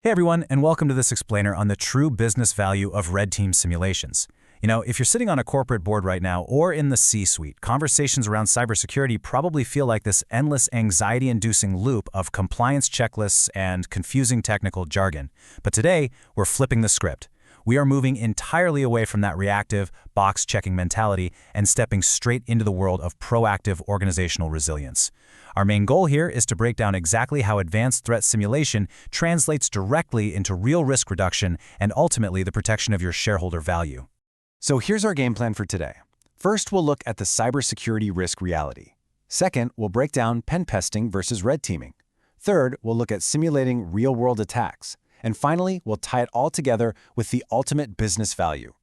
Hey everyone, and welcome to this explainer on the true business value of red team simulations. If you're sitting on a corporate board right now or in the C-suite, conversations around cybersecurity probably feel like this endless anxiety-inducing loop of compliance checklists and confusing technical jargon. But today, we're flipping the script. We are moving entirely away from that reactive, box-checking mentality and stepping straight into the world of proactive organizational resilience. Our main goal here is to break down exactly how advanced threat simulation translates directly into real risk reduction and ultimately the protection of your shareholder value. So here's our game plan for today. First, we'll look at the cybersecurity risk reality. Second, we'll break down pen testing versus red teaming. Third, we'll look at simulating real-world attacks. And finally, we'll tie it all together with the ultimate business value.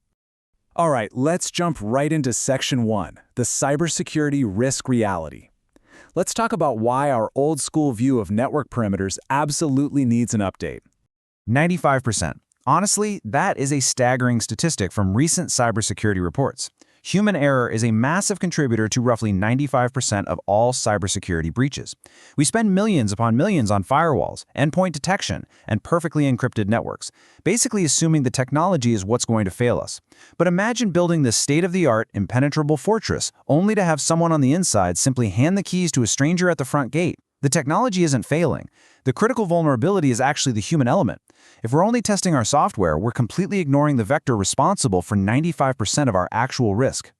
All right, let's jump right into Section 1, the cybersecurity risk reality. Let's talk about why our old-school view of network perimeters absolutely needs an update. 95%. Honestly, that is a staggering statistic from recent cybersecurity reports. Human error is a massive contributor to roughly 95% of all cybersecurity breaches. We spend millions upon millions on firewalls, endpoint detection, and perfectly encrypted networks, basically assuming the technology is what's going to fail us. But imagine building this state-of-the-art, impenetrable fortress, only to have someone on the inside simply hand the keys to a stranger at the front gate. The technology isn't failing. The critical vulnerability is actually the human element. If we're only testing our software, we're completely ignoring the vector responsible for 95% of our actual risk.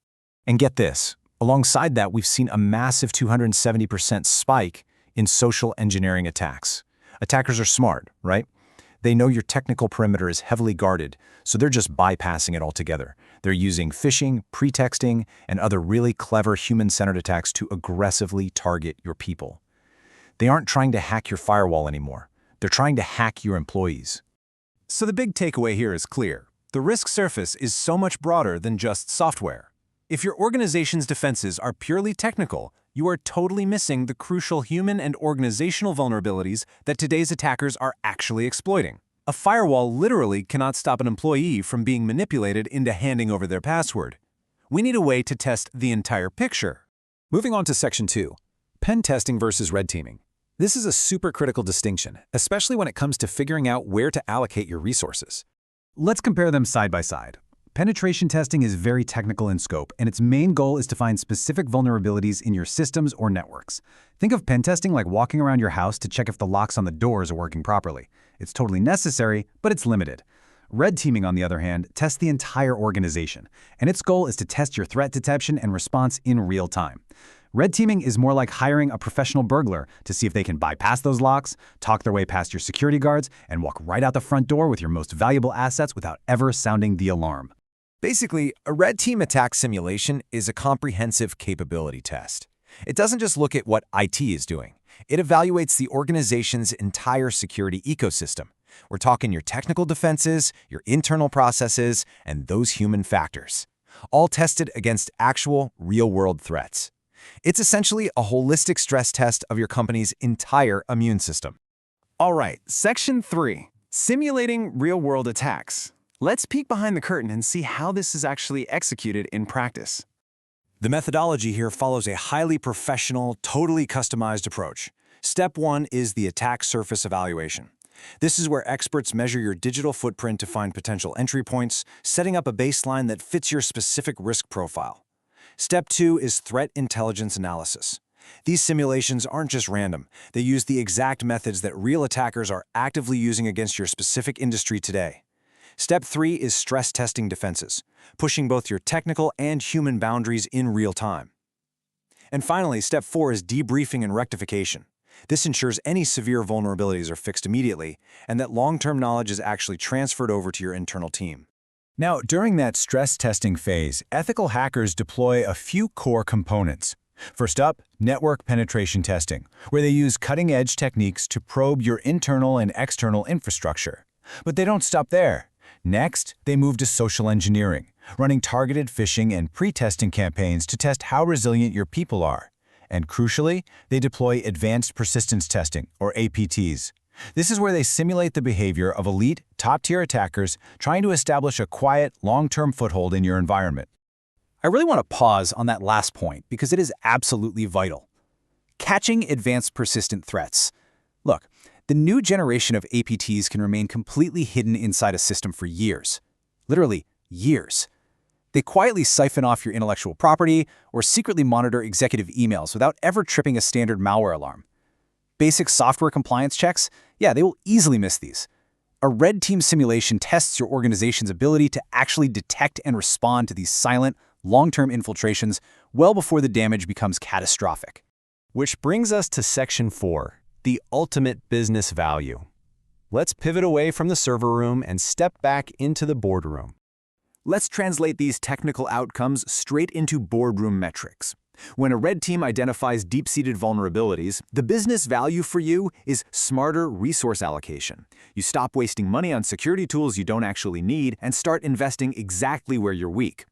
And get this, alongside that, we've seen a massive 270% spike in social engineering attacks. Attackers are smart, right? They know your technical perimeter is heavily guarded, so they're just bypassing it altogether. They're using phishing, pretexting, and other really clever human-centered attacks to aggressively target your people. They aren't trying to hack your firewall anymore. They're trying to hack your employees. So the big takeaway here is clear. The risk surface is so much broader than just software. If your organization's defenses are purely technical, you are totally missing the crucial human and organizational vulnerabilities that today's attackers are actually exploiting. A firewall literally cannot stop an employee from being manipulated into handing over their password. We need a way to test the entire picture. Moving on to Section 2, pen testing versus red teaming. This is a super critical distinction, especially when it comes to figuring out where to allocate your resources. Let's compare them side by side. Penetration testing is very technical in scope, and its main goal is to find specific vulnerabilities in your systems or networks. Think of pen testing like walking around your house to check if the locks on the doors are working properly. It's totally necessary, but it's limited. Red teaming, on the other hand, tests the entire organization, and its goal is to test your threat detection and response in real time. Red teaming is more like hiring a professional burglar to see if they can bypass those locks, talk their way past your security guards, and walk right out the front door with your most valuable assets without ever sounding the alarm. Basically, a red team attack simulation is a comprehensive capability test. It doesn't just look at what IT is doing. It evaluates the organization's entire security ecosystem. We're talking your technical defenses, your internal processes, and those human factors, all tested against actual, real-world threats. It's essentially a holistic stress test of your company's entire immune system. All right, Section 3, simulating real-world attacks. Let's peek behind the curtain and see how this is actually executed in practice. The methodology here follows a highly professional, totally customized approach. Step 1 is the attack surface evaluation. This is where experts measure your digital footprint to find potential entry points, setting up a baseline that fits your specific risk profile. Step 2 is threat intelligence analysis. These simulations aren't just random. They use the exact methods that real attackers are actively using against your specific industry today. Step 3 is stress testing defenses, pushing both your technical and human boundaries in real time. And finally, Step 4 is debriefing and rectification. This ensures any severe vulnerabilities are fixed immediately and that long-term knowledge is actually transferred over to your internal team. Now, during that stress testing phase, ethical hackers deploy a few core components. First up, network penetration testing, where they use cutting-edge techniques to probe your internal and external infrastructure. But they don't stop there. Next, they move to social engineering, running targeted phishing and pre-testing campaigns to test how resilient your people are. And crucially, they deploy advanced persistence testing, or APTs. This is where they simulate the behavior of elite, top-tier attackers trying to establish a quiet, long-term foothold in your environment. I really want to pause on that last point because it is absolutely vital. Catching advanced persistent threats. Look, The new generation of APTs can remain completely hidden inside a system for years. Literally, years. They quietly siphon off your intellectual property or secretly monitor executive emails without ever tripping a standard malware alarm. Basic software compliance checks? Yeah, they will easily miss these. A red team simulation tests your organization's ability to actually detect and respond to these silent, long-term infiltrations well before the damage becomes catastrophic. Which brings us to Section 4, the ultimate business value. Let's pivot away from the server room and step back into the boardroom. Let's translate these technical outcomes straight into boardroom metrics. When a red team identifies deep-seated vulnerabilities, the business value for you is smarter resource allocation. You stop wasting money on security tools you don't actually need and start investing exactly where you're weak.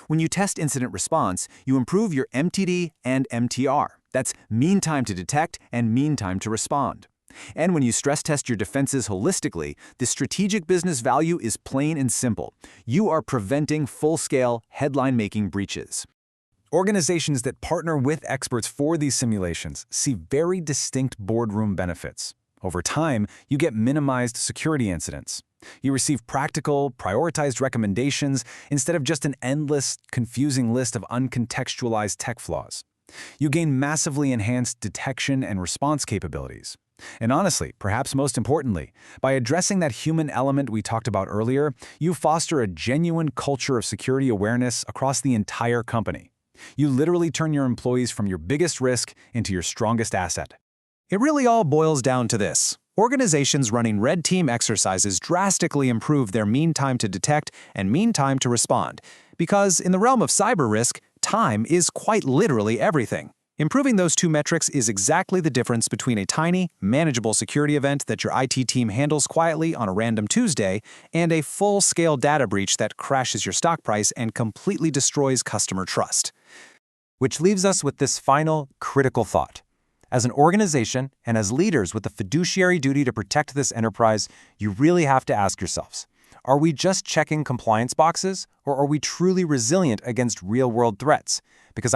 When you test incident response, you improve your MTD and MTR. That's mean time to detect and mean time to respond. And when you stress test your defenses holistically, the strategic business value is plain and simple. You are preventing full-scale, headline-making breaches. Organizations that partner with experts for these simulations see very distinct boardroom benefits. Over time, you get minimized security incidents. You receive practical, prioritized recommendations instead of just an endless, confusing list of uncontextualized tech flaws. You gain massively enhanced detection and response capabilities. And honestly, perhaps most importantly, by addressing that human element we talked about earlier, you foster a genuine culture of security awareness across the entire company. You literally turn your employees from your biggest risk into your strongest asset. It really all boils down to this. Organizations running red team exercises drastically improve their mean time to detect and mean time to respond, because in the realm of cyber risk, time is quite literally everything. Improving those two metrics is exactly the difference between a tiny, manageable security event that your IT team handles quietly on a random Tuesday and a full-scale data breach that crashes your stock price and completely destroys customer trust. Which leaves us with this final, critical thought. As an organization and as leaders with the fiduciary duty to protect this enterprise, you really have to ask yourselves, are we just checking compliance boxes, or are we truly resilient against real-world threats? Because I